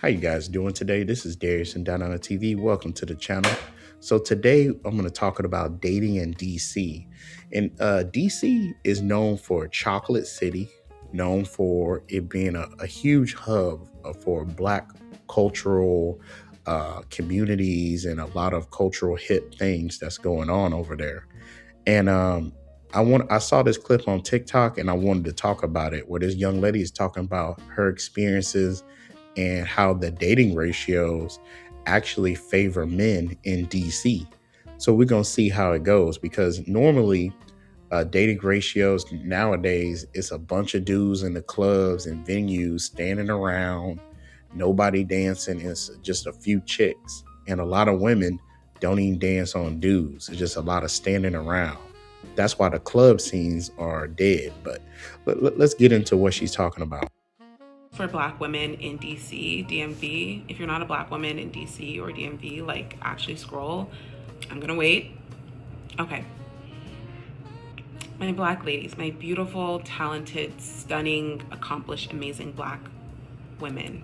How you guys doing today? This is Darius and Down on the TV. Welcome to the channel. So today I'm going to talk about dating in DC. And DC is known for a chocolate city, known for it being a huge hub for Black cultural communities and a lot of cultural hip things that's going on over there. And I saw this clip on TikTok and I wanted to talk about it, where this young lady is talking about her experiences and how the dating ratios actually favor men in DC. So we're going to see how it goes, because normally dating ratios nowadays, it's a bunch of dudes in the clubs and venues standing around, nobody dancing. It's just a few chicks, and a lot of women don't even dance on dudes. It's just a lot of standing around. That's why the club scenes are dead. But let's get into what she's talking about. For Black women in DC, DMV. If you're not a Black woman in DC or DMV, like, actually scroll. I'm gonna wait. Okay. My Black ladies, my beautiful, talented, stunning, accomplished, amazing Black women.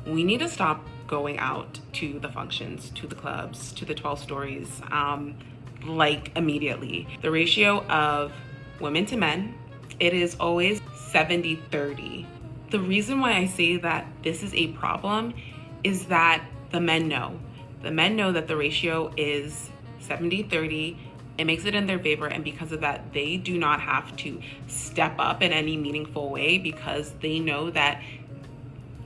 We need to stop going out to the functions, to the clubs, to the 12 stories, like immediately. The ratio of women to men, it is always 70-30. The reason why I say that this is a problem is that the men know. The men know that the ratio is 70-30. It makes it in their favor, and because of that, they do not have to step up in any meaningful way, because they know that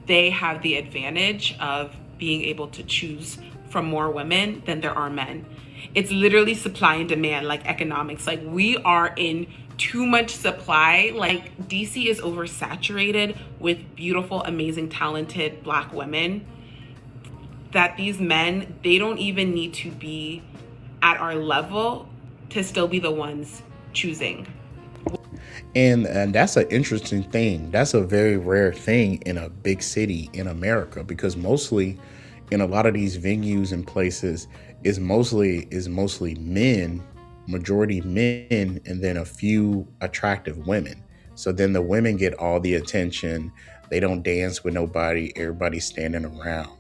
they have the advantage of being able to choose from more women than there are men. It's literally supply and demand, like economics. Like, we are in too much supply. Like, DC is oversaturated with beautiful, amazing, talented Black women, that these men, they don't even need to be at our level to still be the ones choosing. And that's an interesting thing. That's a very rare thing in a big city in America, because mostly in a lot of these venues and places is mostly men, majority men, and then a few attractive women. So then the women get all the attention. They don't dance with nobody. Everybody's standing around.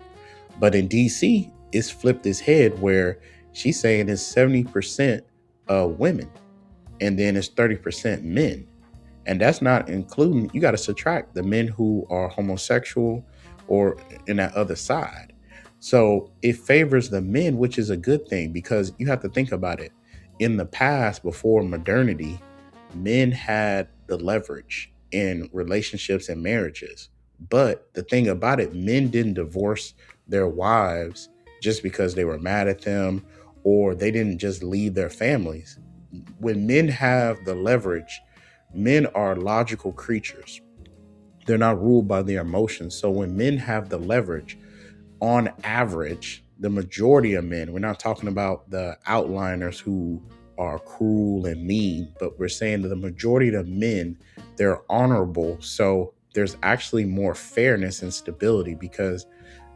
But in DC, it's flipped its head, where she's saying it's 70% women, and then it's 30% men. And that's not including, you got to subtract the men who are homosexual or in that other side. So it favors the men, which is a good thing, because you have to think about it. In the past, before modernity, men had the leverage in relationships and marriages. But the thing about it, men didn't divorce their wives just because they were mad at them, or they didn't just leave their families. When men have the leverage, men are logical creatures. They're not ruled by their emotions. So when men have the leverage, on average, the majority of men, we're not talking about the outliners who are cruel and mean, but we're saying that the majority of men, they're honorable. So there's actually more fairness and stability, because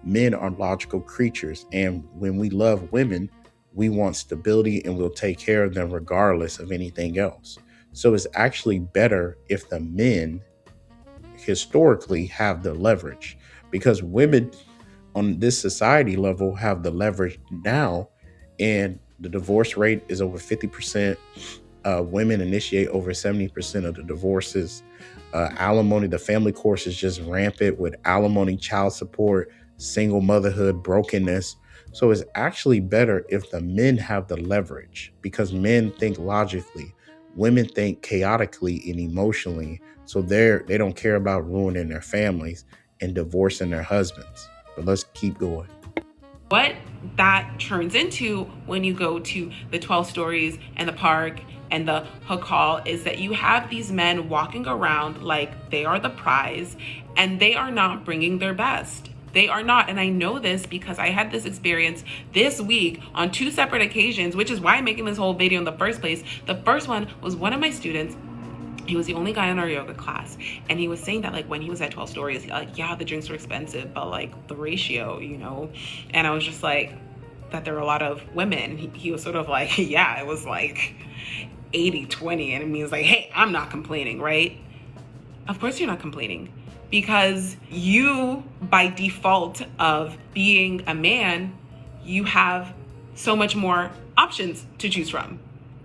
men are logical creatures. And when we love women, we want stability, and we'll take care of them regardless of anything else. So it's actually better if the men historically have the leverage, because women on this society level have the leverage now, and the divorce rate is over 50%. Women initiate over 70% of the divorces. Alimony, the family course is just rampant with alimony, child support, single motherhood, brokenness. So it's actually better if the men have the leverage, because men think logically, women think chaotically and emotionally. So they don't care about ruining their families and divorcing their husbands. But let's keep going. What that turns into when you go to the 12 stories and the park and the hook hall is that you have these men walking around like they are the prize, and they are not bringing their best. They are not. And I know this because I had this experience this week on two separate occasions, which is why I'm making this whole video in the first place. The first one was one of my students. He was the only guy in our yoga class, and he was saying that, like, when he was at 12 stories, like, yeah, the drinks were expensive, but like the ratio, and I was just like, that there were a lot of women. He was sort of like, yeah, it was like 80-20, and it means like, hey, I'm not complaining, right? Of course you're not complaining. because you, by default of being a man, you have so much more options to choose from.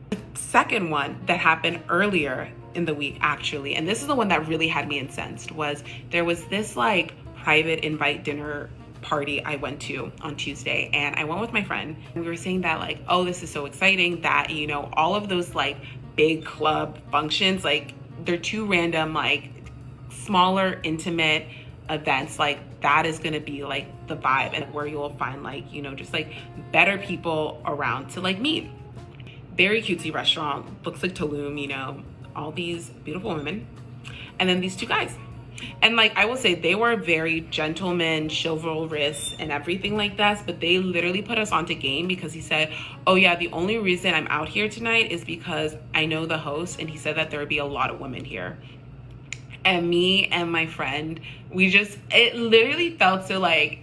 The second one that happened earlier in the week, actually, and this is the one that really had me incensed, was there was this like private invite dinner party I went to on Tuesday, and I went with my friend. We were saying that like, oh, this is so exciting that, you know, all of those like big club functions, like they're too random, like smaller, intimate events, like that is gonna be like the vibe, and where you'll find like, you know, just like better people around to like meet. Very cutesy restaurant, looks like Tulum, you know, all these beautiful women, and then these two guys. And like I will say, they were very gentlemen, chivalrous, and everything like that. But they literally put us onto game because he said, "Oh yeah, the only reason I'm out here tonight is because I know the host, and he said that there would be a lot of women here." And me and my friend, it literally felt so like,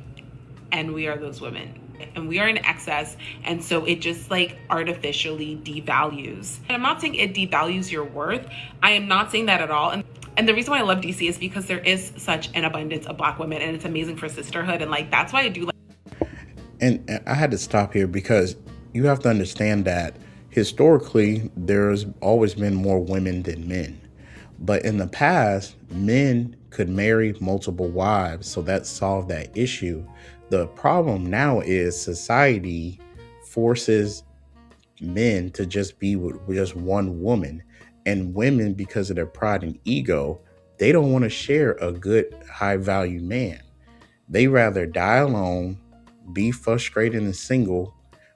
and we are those women. And we are in excess, and so it just like artificially devalues. And I'm not saying it devalues your worth. I am not saying that at all. And the reason why I love DC is because there is such an abundance of Black women, and it's amazing for sisterhood. And like that's why I do like. And I had to stop here because you have to understand that historically there's always been more women than men. But in the past, men could marry multiple wives, so that solved that issue. The problem now is society forces men to just be with just one woman. And women, because of their pride and ego, they don't want to share a good, high value man. They rather die alone, be frustrated and single,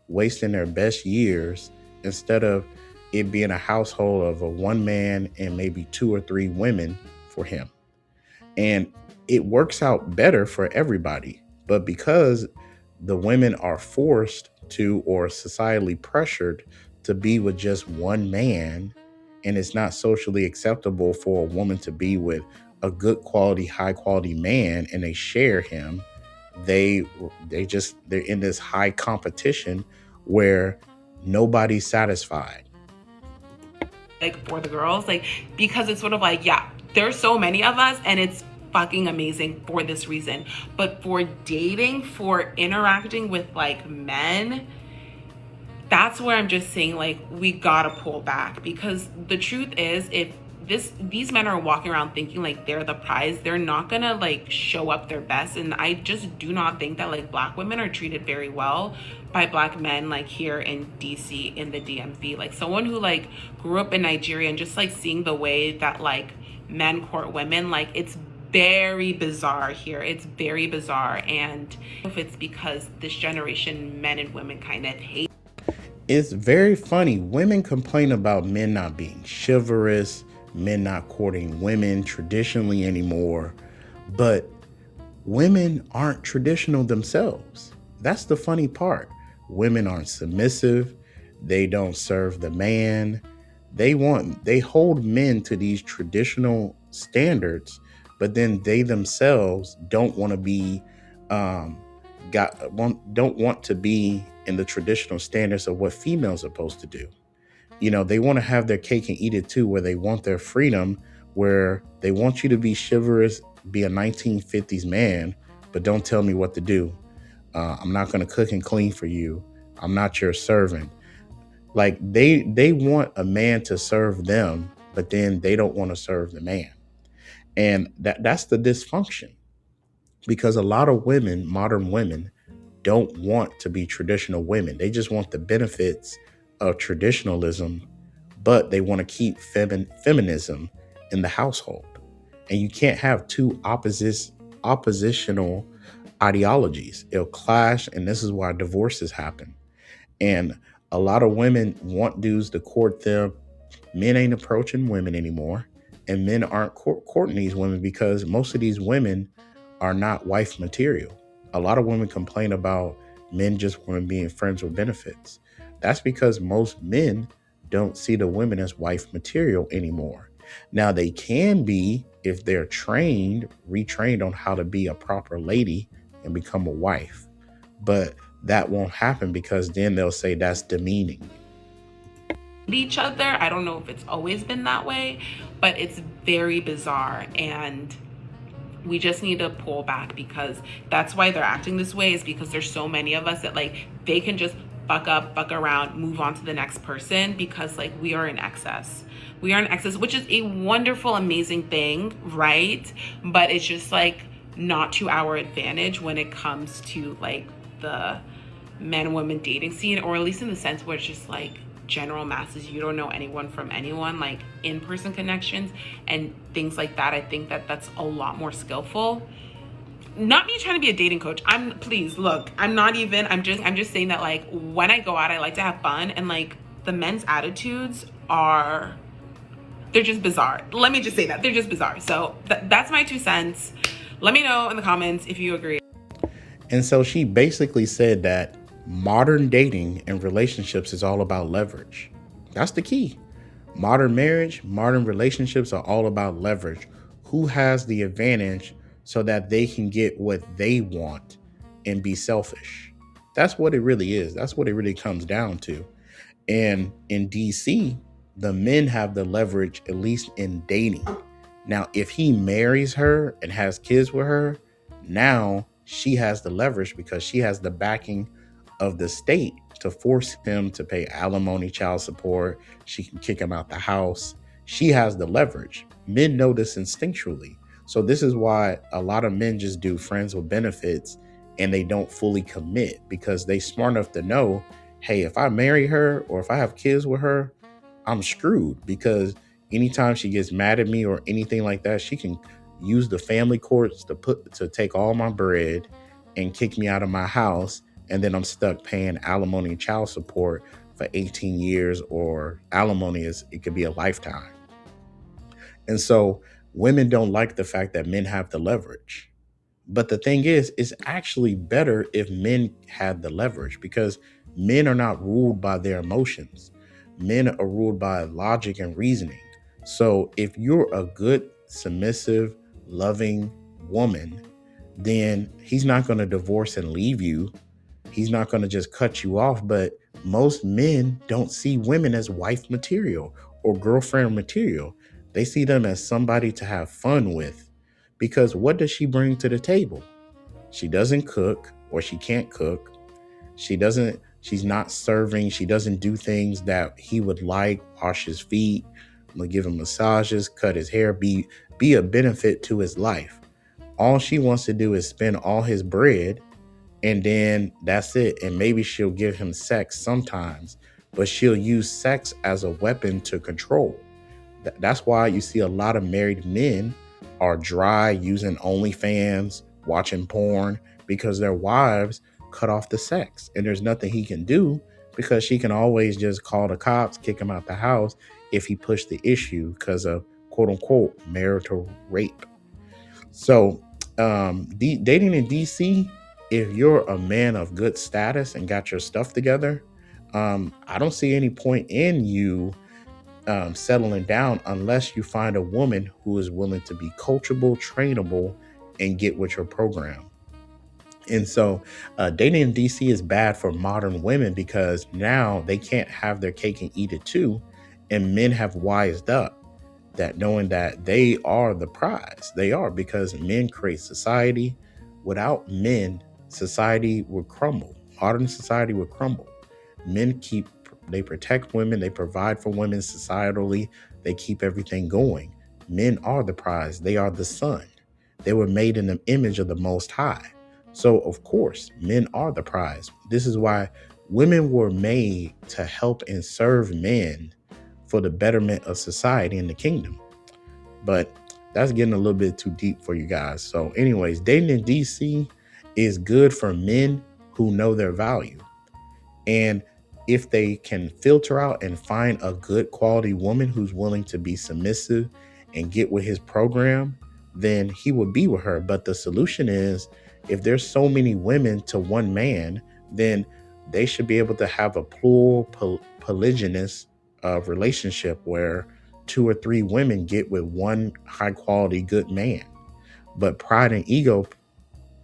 wasting their best years instead of it being a household of a one man and maybe two or three women for him. And it works out better for everybody. But because the women are forced to or societally pressured to be with just one man, and it's not socially acceptable for a woman to be with a good quality, high quality man and they share him, they they're in this high competition where nobody's satisfied. Like for the girls, like because it's sort of like, yeah, there's so many of us, and it's fucking amazing for this reason. But for dating, for interacting with like men, that's where I'm just saying like we gotta pull back, because the truth is, if these men are walking around thinking like they're the prize, they're not gonna like show up their best. And I just do not think that like Black women are treated very well by Black men, like here in DC, in the DMV. Like someone who like grew up in Nigeria, and just like seeing the way that like men court women, like it's very bizarre here. It's very bizarre. And if it's because this generation, men and women kind of hate. It's very funny. Women complain about men not being chivalrous, men not courting women traditionally anymore. But women aren't traditional themselves. That's the funny part. Women aren't submissive. They don't serve the man. They hold men to these traditional standards, but then they themselves don't want to be don't want to be in the traditional standards of what females are supposed to do. You know, they want to have their cake and eat it too, where they want their freedom, where they want you to be chivalrous, be a 1950s man, but don't tell me what to do. I'm not going to cook and clean for you. I'm not your servant. Like they want a man to serve them, but then they don't want to serve the man. And that's the dysfunction, because a lot of women, modern women, don't want to be traditional women. They just want the benefits of traditionalism, but they want to keep feminism in the household. And you can't have two oppositional ideologies. It'll clash, and this is why divorces happen. And a lot of women want dudes to court them. Men ain't approaching women anymore, and men aren't courting these women because most of these women are not wife material. A lot of women complain about men just want to be in friends with benefits. That's because most men don't see the women as wife material anymore. Now they can be if they're retrained on how to be a proper lady and become a wife. But that won't happen because then they'll say that's demeaning. Each other. I don't know if it's always been that way, but it's very bizarre. And We just need to pull back, because that's why they're acting this way, is because there's so many of us that like they can just fuck up, fuck around, move on to the next person, because like we are in excess. We are in excess, which is a wonderful, amazing thing, right? But it's just like not to our advantage when it comes to like the men and women dating scene, or at least in the sense where it's just like general masses, you don't know anyone from anyone, like in-person connections and things like that. I think that that's a lot more skillful. Not me trying to be a dating coach. Please look, I'm just saying that like when I go out, I like to have fun, and like the men's attitudes are, they're just bizarre. Let me just say that they're just bizarre. So that's my 2 cents. Let me know in the comments if you agree. And so she basically said that modern dating and relationships is all about leverage. That's the key. Modern marriage, modern relationships are all about leverage. Who has the advantage so that they can get what they want and be selfish? That's what it really is. That's what it really comes down to. And in DC, the men have the leverage, at least in dating. Now, if he marries her and has kids with her, now she has the leverage because she has the backing of the state to force him to pay alimony, child support. She can kick him out the house. She has the leverage. Men know this instinctually. So this is why a lot of men just do friends with benefits and they don't fully commit, because they smart enough to know, hey, if I marry her or if I have kids with her, I'm screwed, because anytime she gets mad at me or anything like that, she can use the family courts to take all my bread and kick me out of my house, and then I'm stuck paying alimony and child support for 18 years, or alimony is, it could be a lifetime. And so women don't like the fact that men have the leverage. But the thing is, it's actually better if men had the leverage, because men are not ruled by their emotions. Men are ruled by logic and reasoning. So if you're a good, submissive, loving woman, then he's not going to divorce and leave you. He's not going to just cut you off. But most men don't see women as wife material or girlfriend material. They see them as somebody to have fun with. Because what does she bring to the table? She doesn't cook, or she can't cook. She's not serving. She doesn't do things that he would like, wash his feet, give him massages, cut his hair, be a benefit to his life. All she wants to do is spend all his bread, and then that's it. And maybe she'll give him sex sometimes, but she'll use sex as a weapon to control. That's why you see a lot of married men are dry, using OnlyFans, watching porn, because their wives cut off the sex. And there's nothing he can do, because she can always just call the cops, kick him out the house if he pushed the issue because of quote unquote marital rape. So dating in DC, if you're a man of good status and got your stuff together, I don't see any point in you settling down unless you find a woman who is willing to be coachable, trainable, and get with your program. And so dating in DC is bad for modern women, because now they can't have their cake and eat it too. And men have wised up, that knowing that they are the prize. They are, because men create society. Without men, society would crumble. Modern society would crumble. Men they protect women, they provide for women societally, they keep everything going. Men are the prize, they are the sun. They were made in the image of the Most High. So of course, men are the prize. This is why women were made to help and serve men for the betterment of society and the kingdom. But that's getting a little bit too deep for you guys. So anyways, dating in DC is good for men who know their value. And if they can filter out and find a good quality woman who's willing to be submissive and get with his program, then he would be with her. But the solution is, if there's so many women to one man, then they should be able to have a plural, polygynous relationship where 2 or 3 women get with one high quality, good man. But pride and ego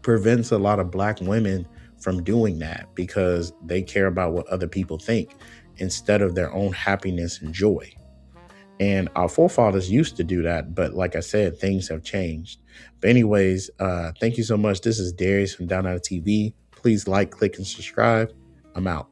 prevents a lot of Black women from doing that, because they care about what other people think instead of their own happiness and joy. And our forefathers used to do that, but like I said, things have changed. But anyways, thank you so much. This is Darius from Down Out of TV. Please like, click, and subscribe. I'm out.